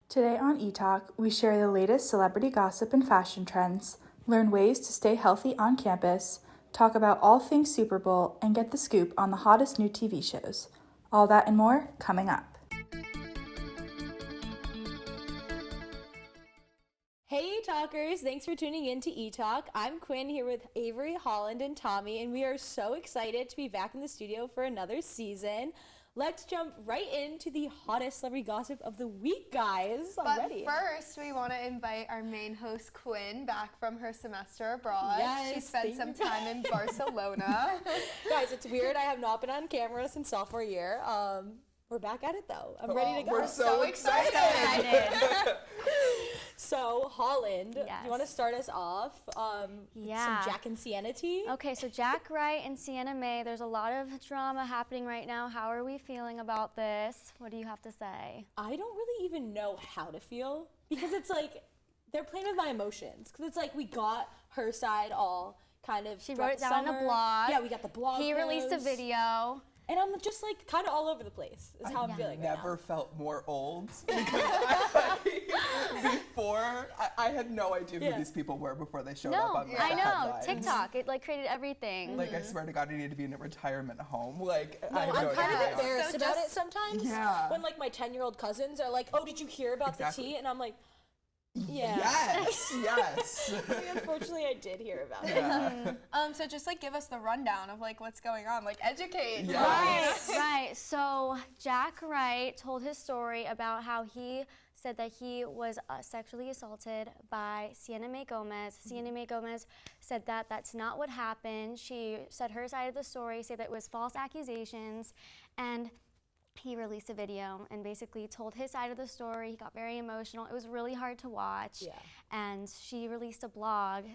Today on Etalk, we share the latest celebrity gossip and fashion trends, learn ways to stay healthy on campus, talk about all things Super Bowl, and get the scoop on the hottest new TV shows. All that and more coming up. Hey Talkers, thanks for tuning in to Etalk. I'm Quinn here with Avery, Holland, and Tommy, and we are so excited to be back in the studio for another season. Let's jump right into the hottest celebrity gossip of the week, guys. Already. But first, we want to invite our main host, Quinn, back from her semester abroad. Yes, she spent some time in Barcelona. Guys, it's weird. I have not been on camera since sophomore year. We're back at it, though. I'm ready to go. We're so excited. So, Holland, Yes. you want to start us off? Yeah. Some Jack and Sienna tea? Okay, so Jack Wright and Sienna May, there's a lot of drama happening right now. How are we feeling about this? What do you have to say? I don't really even know how to feel because it's like they're playing with my emotions. Because it's like we got her side all kind of. She wrote it down in a blog. Yeah, we got the blog. He released a post. video. And I'm just like kind of all over the place. Is how I'm feeling. Never right felt more old because I had no idea who these people were before they showed up No, on my I know. headlines. TikTok, it like created everything. Like I swear to God, I need to be in a retirement home. Like now. I have I'm no kind idea. of embarrassed about it sometimes. Yeah. When like my 10-year-old cousins are like, "Oh, did you hear about the tea?" And I'm like, "Yeah." Yes. Unfortunately, I did hear about it. Yeah. So just like give us the rundown of like what's going on, like educate. Yeah. Right. So Jack Wright told his story about how he said that he was sexually assaulted by Sienna May Gomez. Sienna May Gomez said that that's not what happened. She said her side of the story, said that it was false accusations, and he released a video and basically told his side of the story. He got very emotional. It was really hard to watch. Yeah. And she released a blog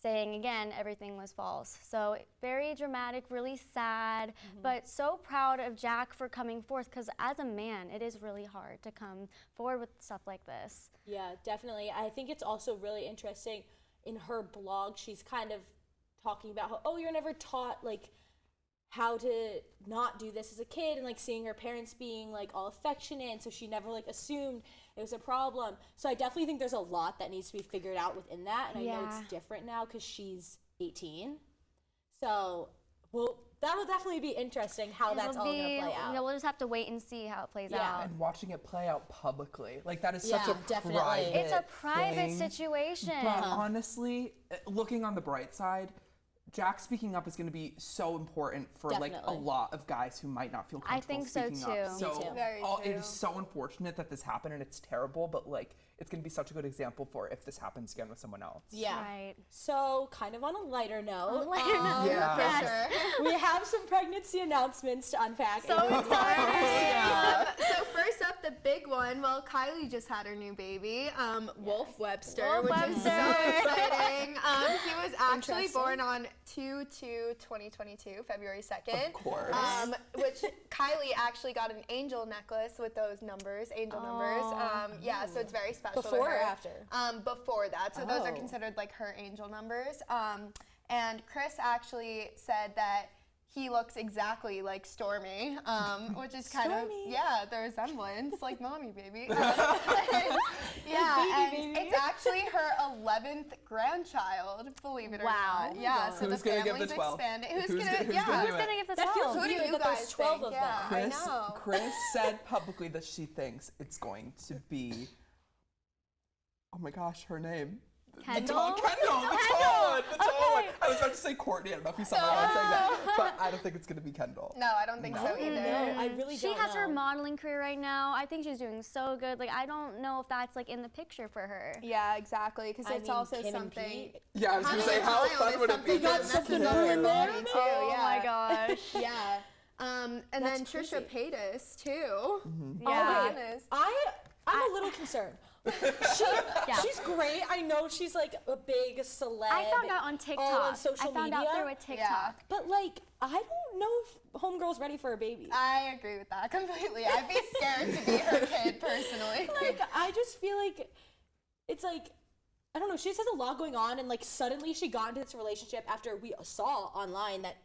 saying, again, everything was false. So very dramatic, really sad, but so proud of Jack for coming forth, because as a man, it is really hard to come forward with stuff like this. Yeah, definitely. I think it's also really interesting in her blog, she's kind of talking about how, oh, you're never taught like how to not do this as a kid, and like seeing her parents being like all affectionate, and so she never like assumed it was a problem. So I definitely think there's a lot that needs to be figured out within that, and I know it's different now because she's 18. So, well, that will definitely be interesting how that's all going to play out. You know, we'll just have to wait and see how it plays out. And watching it play out publicly, like that is such a definitely. private It's a private thing. situation. But honestly, looking on the bright side, Jack speaking up is going to be so important for like a lot of guys who might not feel comfortable speaking up. I think so too. Me too. Very It true. is so unfortunate that this happened, and it's terrible, but like it's going to be such a good example for if this happens again with someone else. Yeah. Right. So, kind of on a lighter note, Yeah. For sure. we have some pregnancy announcements to unpack. So excited. So first up, the big one. Well, Kylie just had her new baby, Wolf Webster, Wolf which is so Webster. exciting. He was actually Interesting. born on 2/2/2022, February 2nd. Of course. Which Kylie actually got an angel necklace with those numbers, angel numbers. Yeah, so it's very special. to Before or her. after? Before that. So those are Oh. considered like her angel numbers. And Chris actually said that he looks exactly like Stormy, which is kind of, yeah, the resemblance, like mommy baby. Yeah, and it's actually her 11th grandchild, believe it or Wow. not. Yeah, so Who's the gonna give family's the 12th? expanding. Who's Who's gonna gonna, do yeah. it? Who's gonna give the That feels 12? Who do weird you that guys there's 12 think? of Yeah, them. I know. Chris said publicly that she thinks it's going to be, oh my gosh, her name. Kendall? The tall one. I was about to say Courtney. I don't know if you saw my mom saying that, but I don't think it's going to be Kendall. No, I don't think so either. No, I really She don't has her know. modeling career right now. I think she's doing so good. Like, I don't know if that's like in the picture for her. Yeah, exactly, because I it's mean, also Kim and something. Pete. Yeah, I was going to say, Honey how and Child fun is would it something be? got that something messes up up in her there. body too. Oh Yeah. my gosh. Yeah. And then That's Trisha crazy. Paytas too. Yeah. Oh, goodness. I'm a little concerned. She's great. I know she's like a big celeb. I found out on TikTok. All on social I found media. out through a TikTok. Yeah. But like, I don't know if homegirl's ready for a baby. I agree with that completely. I'd be scared to be her kid personally. Like, I just feel like it's like, I don't know, she just has a lot going on, and like suddenly she got into this relationship after we saw online that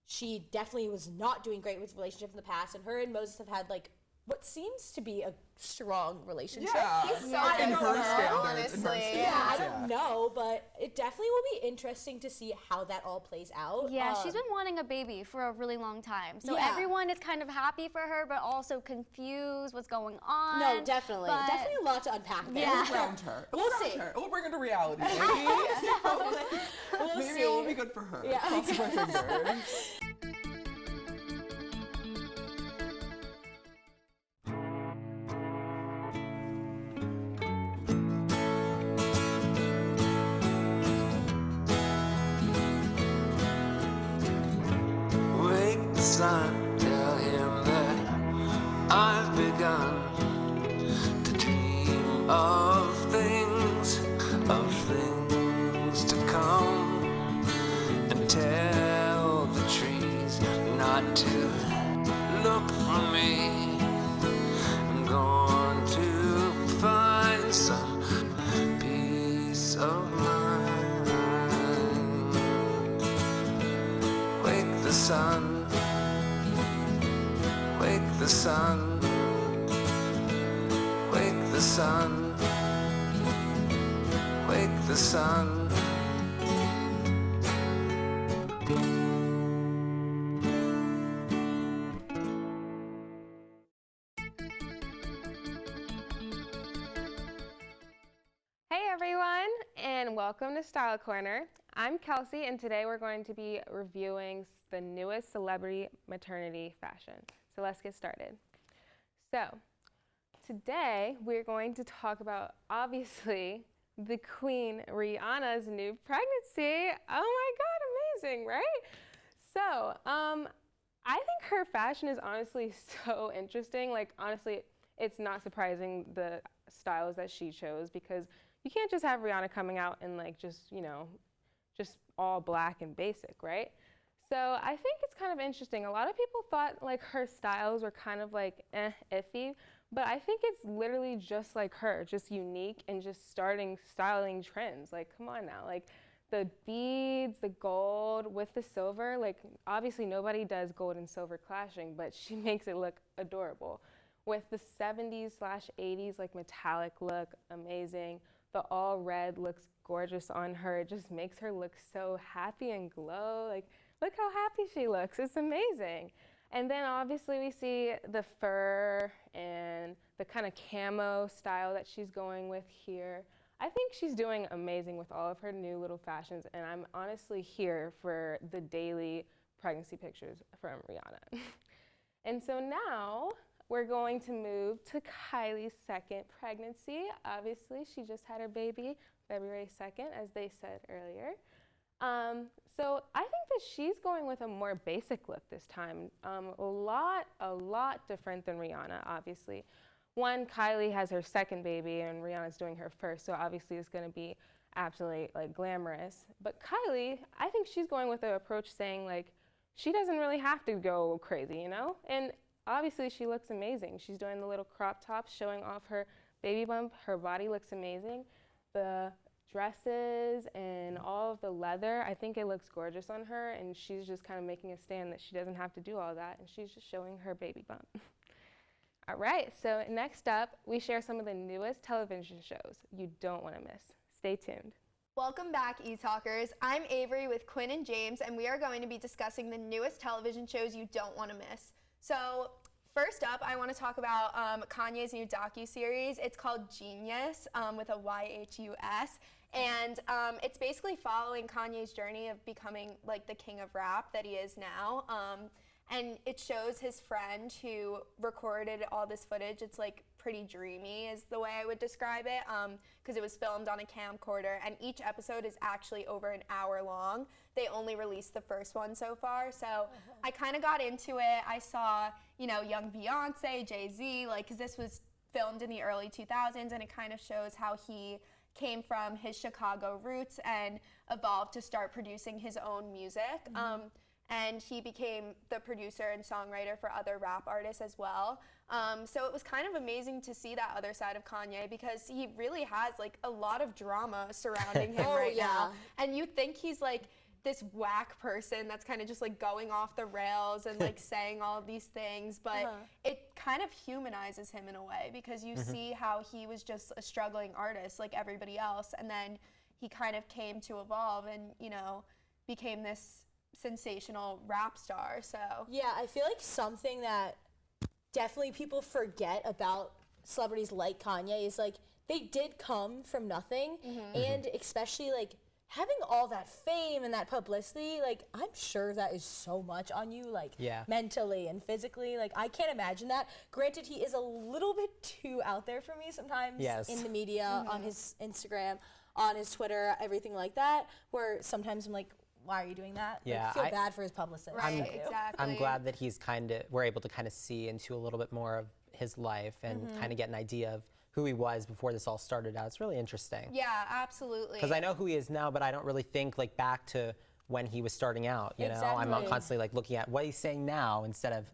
she definitely was not doing great with relationships in the past, and her and Moses have had like what seems to be a strong relationship. Yeah, He's so in into her her, standards. honestly. I don't know, but it definitely will be interesting to see how that all plays out. Yeah, she's been wanting a baby for a really long time. So Yeah. everyone is kind of happy for her, but also confused what's going on. No, definitely. But- Definitely a lot to unpack there. Yeah. Around her. We'll Around see. her. We'll bring her to reality, maybe. We'll Maybe see. it will be good for her. Yeah. Cross my fingers. Wake the sun, tell him that I've begun to dream of things to come, and tell the trees not to look for me. I'm going to find some peace of mind. Wake the sun, wake the sun, wake the sun, wake the sun. Hey everyone, and welcome to Style Corner. I'm Kelsey, and today we're going to be reviewing the newest celebrity maternity fashion. So let's get started. So today we're going to talk about, obviously, the Queen Rihanna's new pregnancy. Oh my God, amazing, right? So I think her fashion is honestly so interesting. Like, honestly, it's not surprising the styles that she chose, because you can't just have Rihanna coming out in like just all black and basic, right? So I think it's kind of interesting. A lot of people thought like her styles were kind of like iffy, but I think it's literally just like her, just unique and just styling trends. Like, come on now, like the beads, the gold with the silver, like obviously nobody does gold and silver clashing, but she makes it look adorable. With the 70s/80s like metallic look, amazing. The all red looks gorgeous on her. It just makes her look so happy and glow. Like, look how happy she looks. It's amazing. And then obviously we see the fur and the kind of camo style that she's going with here. I think she's doing amazing with all of her new little fashions, and I'm honestly here for the daily pregnancy pictures from Rihanna. And so now we're going to move to Kylie's second pregnancy. Obviously, she just had her baby February 2nd, as they said earlier. So I think that she's going with a more basic look this time. A lot different than Rihanna, obviously. One, Kylie has her second baby and Rihanna's doing her first, so obviously it's gonna be absolutely like glamorous. But Kylie, I think she's going with an approach saying like, she doesn't really have to go crazy, you know? And obviously she looks amazing. She's doing the little crop top showing off her baby bump. Her body looks amazing. The dresses and all of the leather, I think it looks gorgeous on her, and she's just kind of making a stand that she doesn't have to do all that, and she's just showing her baby bump. All right, so next up, we share some of the newest television shows you don't want to miss. Stay tuned. Welcome back, E-Talkers. I'm Avery with Quinn and James, and we are going to be discussing the newest television shows you don't want to miss. So first up, I want to talk about Kanye's new docuseries. It's called Genius, with a Y-H-U-S. And it's basically following Kanye's journey of becoming like the king of rap that he is now. And it shows his friend who recorded all this footage. It's like pretty dreamy is the way I would describe it, because it was filmed on a camcorder, and each episode is actually over an hour long. They only released the first one so far, so I kind of got into it. I saw, young Beyonce, Jay-Z, because this was filmed in the early 2000s, and it kind of shows how he came from his Chicago roots and evolved to start producing his own music. And he became the producer and songwriter for other rap artists as well. So it was kind of amazing to see that other side of Kanye, because he really has like a lot of drama surrounding him now. And you think he's like this whack person that's kind of just like going off the rails and like saying all of these things, but it kind of humanizes him in a way, because you see how he was just a struggling artist like everybody else, and then he kind of came to evolve and, you know, became this sensational rap star. So yeah, I feel like something that definitely people forget about celebrities like Kanye is like they did come from nothing, and especially like having all that fame and that publicity, like I'm sure that is so much on you, like mentally and physically. Like I can't imagine that. Granted, he is a little bit too out there for me sometimes in the media, on his Instagram, on his Twitter, everything like that, where sometimes I'm like, why are you doing that? Yeah, like, I feel bad for his publicist. Right, exactly. I'm glad that we're able to kind of see into a little bit more of his life and kind of get an idea of who he was before this all started out. It's really interesting. Yeah, absolutely. Because I know who he is now, but I don't really think like back to when he was starting out, you know? I'm constantly like looking at what he's saying now instead of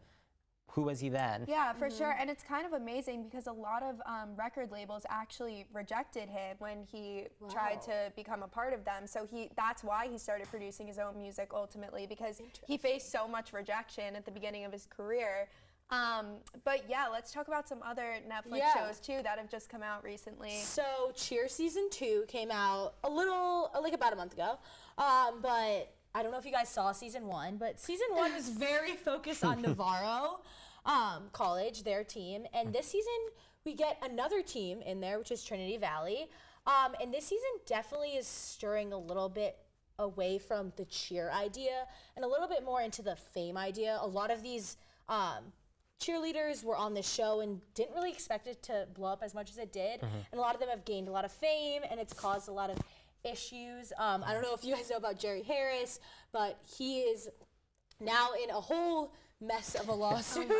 who was he then? Yeah, for sure. And it's kind of amazing because a lot of record labels actually rejected him when he tried to become a part of them. So that's why he started producing his own music ultimately, because he faced so much rejection at the beginning of his career. But yeah, let's talk about some other Netflix shows too that have just come out recently. So Cheer season 2 came out a little, like about a month ago. But I don't know if you guys saw season 1, but season 1 was very focused on Navarro College, their team. And this season we get another team in there, which is Trinity Valley. And this season definitely is stirring a little bit away from the cheer idea and a little bit more into the fame idea. A lot of these cheerleaders were on this show and didn't really expect it to blow up as much as it did. And a lot of them have gained a lot of fame, and it's caused a lot of issues. I don't know if you guys know about Jerry Harris, but he is now in a whole mess of a lawsuit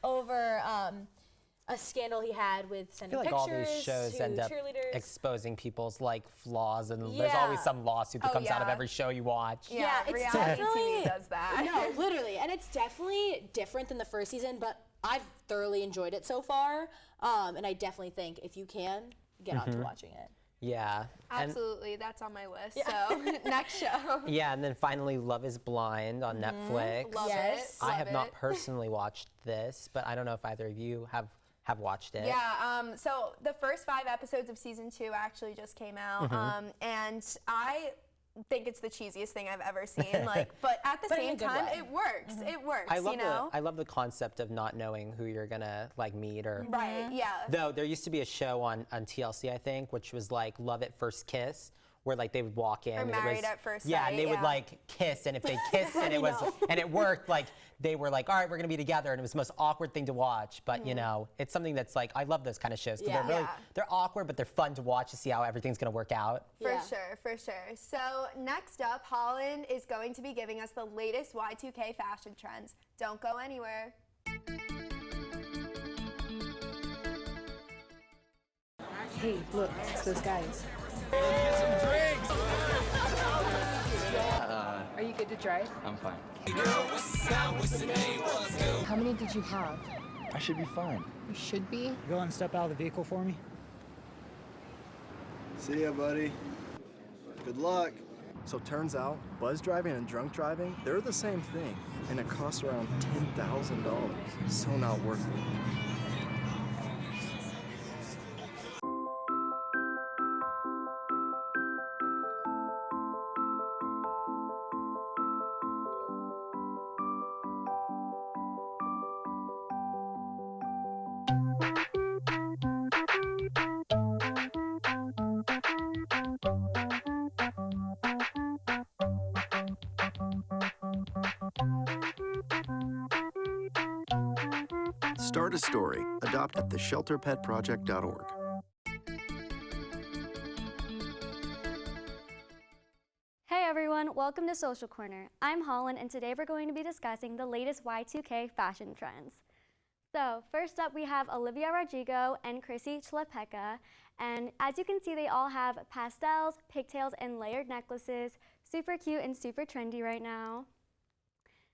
over a scandal he had with sending I feel like pictures all these shows to end up cheerleaders. exposing people's like flaws, and there's always some lawsuit that comes out of every show you watch. Yeah, it's reality definitely TV does that. No, literally, and it's definitely different than the first season, but I've thoroughly enjoyed it so far, and I definitely think if you can, get on to watching it. Yeah. Absolutely, that's on my list. So next show. Yeah, and then finally Love is Blind on Netflix. Love it. I have not personally watched this, but I don't know if either of you have watched it. Yeah, so the first 5 episodes of season 2 actually just came out, and I think it's the cheesiest thing I've ever seen. Like, but at the same time, it works. It works. I love the concept of not knowing who you're gonna like meet or. Right. Yeah. Though there used to be a show on TLC, I think, which was like Love at First Kiss, where like they would walk in Or and Married it was, at First yeah, Sight, and they would like kiss, and if they kissed and it worked, like they were like, all right, we're gonna be together, and it was the most awkward thing to watch. But you know, it's something that's like, I love those kind of shows because they're awkward, but they're fun to watch to see how everything's gonna work out. For sure. So next up, Holland is going to be giving us the latest Y2K fashion trends. Don't go anywhere. Hey, look, it's those guys. Get some drinks! Are you good to drive? I'm fine. How many did you have? I should be fine. You should be. Go and step out of the vehicle for me. See ya, buddy. Good luck. So turns out, buzz driving and drunk driving, they're the same thing, and it costs around $10,000. So not worth it. Start a story. Adopt at theshelterpetproject.org. Hey everyone, welcome to Social Corner. I'm Holland, and today we're going to be discussing the latest Y2K fashion trends. So first up, we have Olivia Rodrigo and Chrissy Chlepeka, and as you can see, they all have pastels, pigtails, and layered necklaces. Super cute and super trendy right now.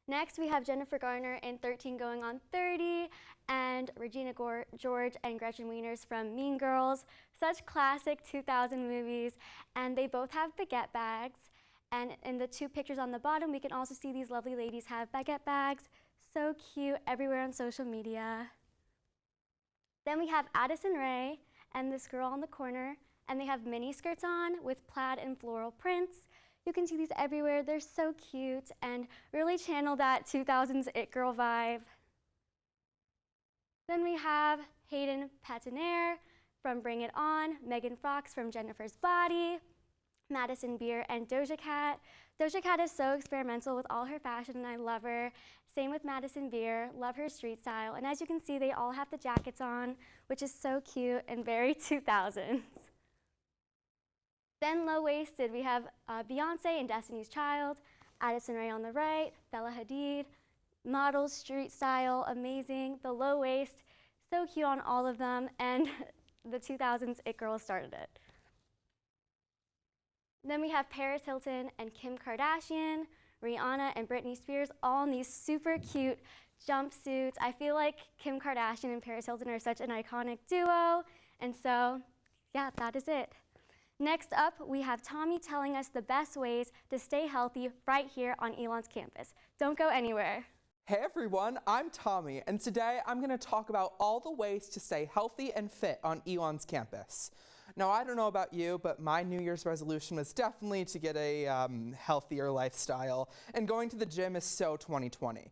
Next, we have Jennifer Garner in 13 Going on 30, and Regina George and Gretchen Wieners from Mean Girls. Such classic 2000 movies, and they both have baguette bags. And in the 2 pictures on the bottom, we can also see these lovely ladies have baguette bags. So cute, everywhere on social media. Then we have Addison Rae and this girl on the corner, and they have mini skirts on with plaid and floral prints. You can see these everywhere. They're so cute and really channel that 2000s It Girl vibe. Then we have Hayden Patinaire from Bring It On, Megan Fox from Jennifer's Body, Madison Beer, and Doja Cat. Doja Cat is so experimental with all her fashion, and I love her. Same with Madison Beer, love her street style. And as you can see, they all have the jackets on, which is so cute and very 2000s. Then low-waisted, we have Beyonce and Destiny's Child, Addison Rae on the right, Bella Hadid, models, street style, amazing. The low waist, so cute on all of them, and the 2000s It Girls started it. Then we have Paris Hilton and Kim Kardashian, Rihanna and Britney Spears, all in these super cute jumpsuits. I feel like Kim Kardashian and Paris Hilton are such an iconic duo, and so, yeah, that is it. Next up, we have Tommy telling us the best ways to stay healthy right here on Elon's campus. Don't go anywhere. Hey everyone, I'm Tommy, and today I'm going to talk about all the ways to stay healthy and fit on Elon's campus. Now, I don't know about you, but my New Year's resolution was definitely to get a healthier lifestyle, and going to the gym is so 2020.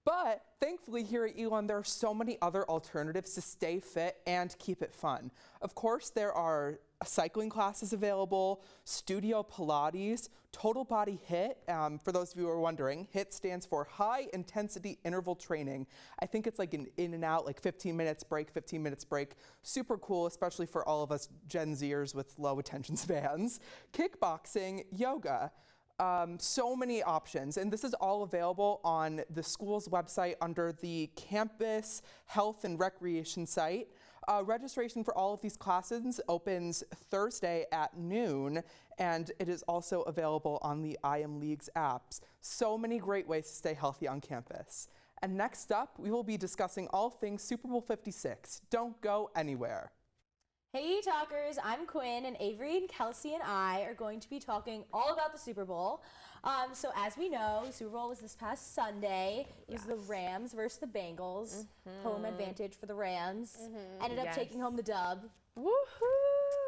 But thankfully here at Elon, there are so many other alternatives to stay fit and keep it fun. Of course, there are cycling classes available, studio Pilates, total body HIIT. For those of you who are wondering, HIIT stands for high intensity interval training. I think it's like an in and out, like 15 minutes break, 15 minutes break. Super cool, especially for all of us Gen Zers with low attention spans. Kickboxing, yoga. So many options, and this is all available on the school's website under the campus health and recreation site. Registration for all of these classes opens Thursday at noon, and it is also available on the I Am League's apps. So many great ways to stay healthy on campus. And next up, we will be discussing all things Super Bowl 56. Don't go anywhere. Hey Talkers, I'm Quinn, and Avery and Kelsey and I are going to be talking all about the Super Bowl. So as we know, the Super Bowl was this past Sunday. It was the Rams versus the Bengals. Home advantage for the Rams. Ended up taking home the dub. Woohoo!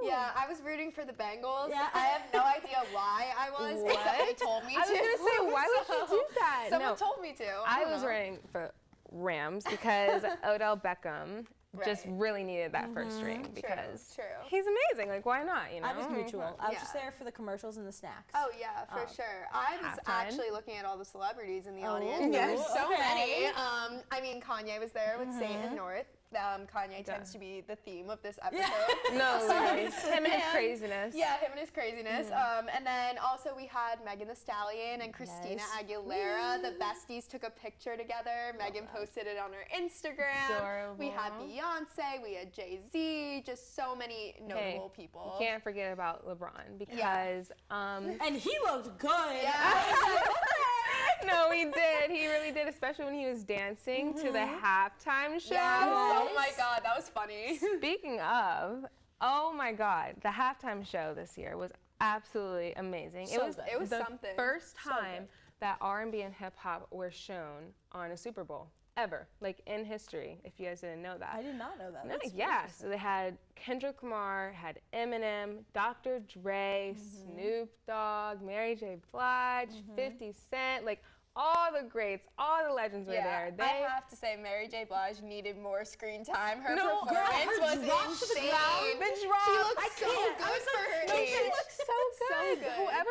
Yeah, I was rooting for the Bengals. Yeah. I have no idea why I was. What? Somebody told me to. I was going to say, why would you do that? Someone told me to. I was rooting for Rams because Odell Beckham just really needed that first string because he's amazing. Like, why not? You know, I was mutual. I was just there for the commercials and the snacks. Oh yeah, for sure. I was actually looking at all the celebrities in the audience. There's so many. I mean, Kanye was there with Satan North. Kanye tends to be the theme of this episode. No, him and his craziness. Yeah, him and his craziness. And then also we had Megan Thee Stallion and Christina Aguilera. The besties took a picture together. Megan posted it on her Instagram. Adorable. We had Beyonce, we had Jay-Z, just so many notable people. You can't forget about LeBron because and he looked good. Yeah. No, he did. He really did, especially when he was dancing to the halftime show. Yes. Oh my God, that was funny. Speaking of, oh my God, the halftime show this year was absolutely amazing. It was the something. First time that R&B and hip hop were shown on a Super Bowl ever, like in history. If you guys didn't know that. I did not know that. No, yeah, so they had Kendrick Lamar, had Eminem, Dr. Dre, Snoop Dogg, Mary J. Blige, 50 Cent, like all the greats, all the legends were there. I have to say, Mary J. Blige needed more screen time. Her performance was insane. The drop. She looked so good for her age. She looked so good. Whoever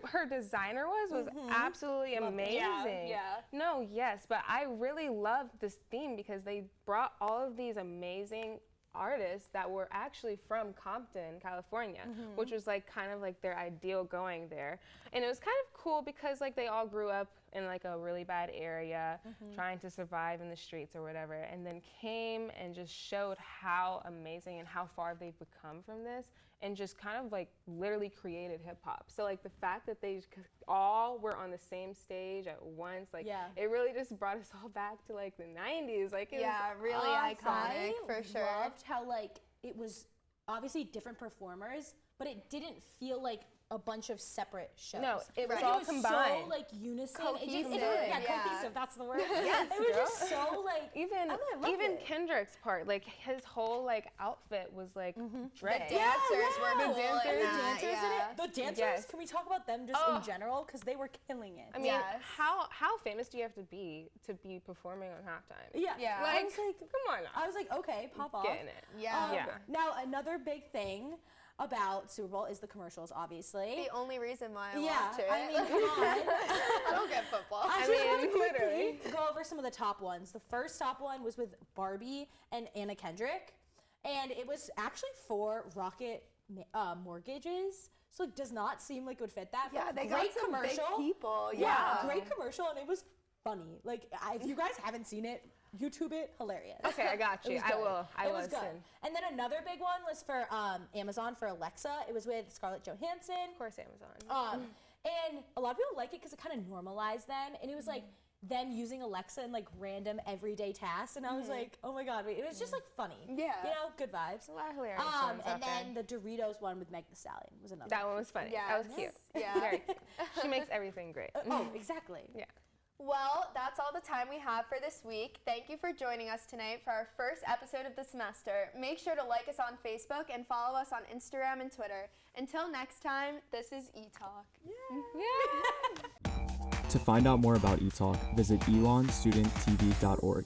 her designer was absolutely amazing. No, yes, but I really loved this theme because they brought all of these amazing artists that were actually from Compton, California, which was like kind of like their ideal going there. And it was kind of cool because like they all grew up in like a really bad area, trying to survive in the streets or whatever, and then came and just showed how amazing and how far they've become from this, and just kind of like literally created hip hop. So like the fact that they all were on the same stage at once, like it really just brought us all back to like the 90s. Like it was really awesome. iconic for sure. I loved how like it was obviously different performers, but it didn't feel like a bunch of separate shows. No, it was Like, all it was combined. So like unison. Cohesive, Yeah, yeah. cohesive. That's the word. Yes, it was girl. just so like Even I don't know, I loved it. Kendrick's part, like his whole like outfit was like dread. The dancers were The cool in dancers. that, dancers yeah. in it. The dancers. Yes. Can we talk about them just in general? Because they were killing it. I mean, Yes. how famous do you have to be performing on halftime? Yeah. Yeah. I Like, was like, come on. I was like, okay, pop off. Getting it. Yeah. Yeah. Now another big thing about Super Bowl is the commercials, obviously. The only reason why I Yeah, watch it. I mean, come on. I don't get football. I I just want mean, to literally. quickly go over some of the top ones. The first top one was with Barbie and Anna Kendrick, and it was actually for Rocket Mortgages. So it does not seem like it would fit that. Yeah, but they got great some commercial. big people. Yeah, great commercial, and it was funny. Like, if you guys haven't seen it, YouTube it. Hilarious. Okay, I got It you. was I good. will. I It will was good. listen. And then another big one was for Amazon for Alexa. It was with Scarlett Johansson. Of course, Amazon. And a lot of people like it because it kind of normalized them. And it was like them using Alexa in like random everyday tasks. And I was like, oh my God, it was just like funny. Yeah. You know, good vibes. A lot of hilarious ones And out then there. the Doritos one with Meg Thee Stallion was another. That one was funny. That was cute. Yeah. Very cute. She makes everything great. Oh, exactly. Yeah. Well, that's all the time we have for this week. Thank you for joining us tonight for our first episode of the semester. Make sure to like us on Facebook and follow us on Instagram and Twitter. Until next time, this is Etalk. To find out more about Etalk, visit elonstudenttv.org.